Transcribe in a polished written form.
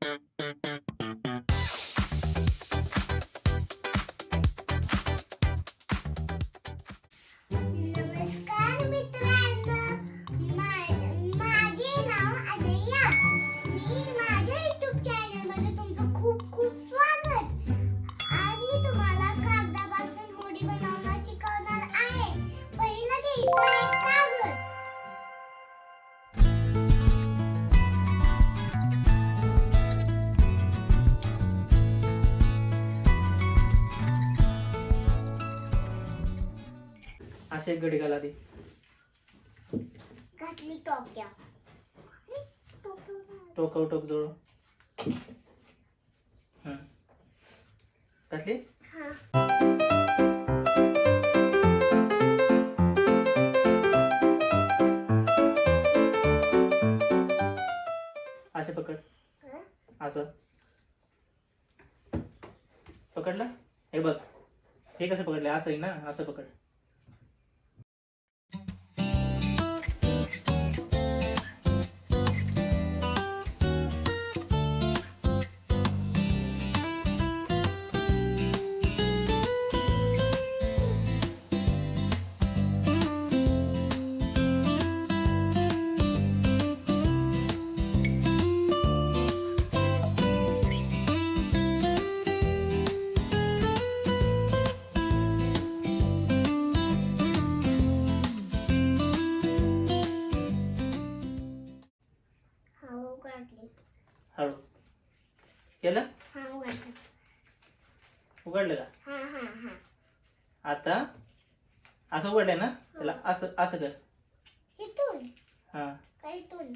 नमस्कार मित्रांनो, माझे नाव अनया. मी माझ्या YouTube चॅनल मध्ये तुमचं खूप खूप स्वागत. आज मी तुम्हाला कागदापासून होडी बनवणं शिकवणार आहे. पहिलं घ्यायचं आहे कागद. असे एक गडी घाला ती घातली टोक्या. टोकाव टोक जोड घातली. हा. असे पकड. असं पकडलं. हे बघ, हे कसं पकडलं? असं आहे ना, असं पकड. हळू केलं. उघडलं का? आता असं उघडलंय ना, त्याला असं असं कर. इथून हा काय इथून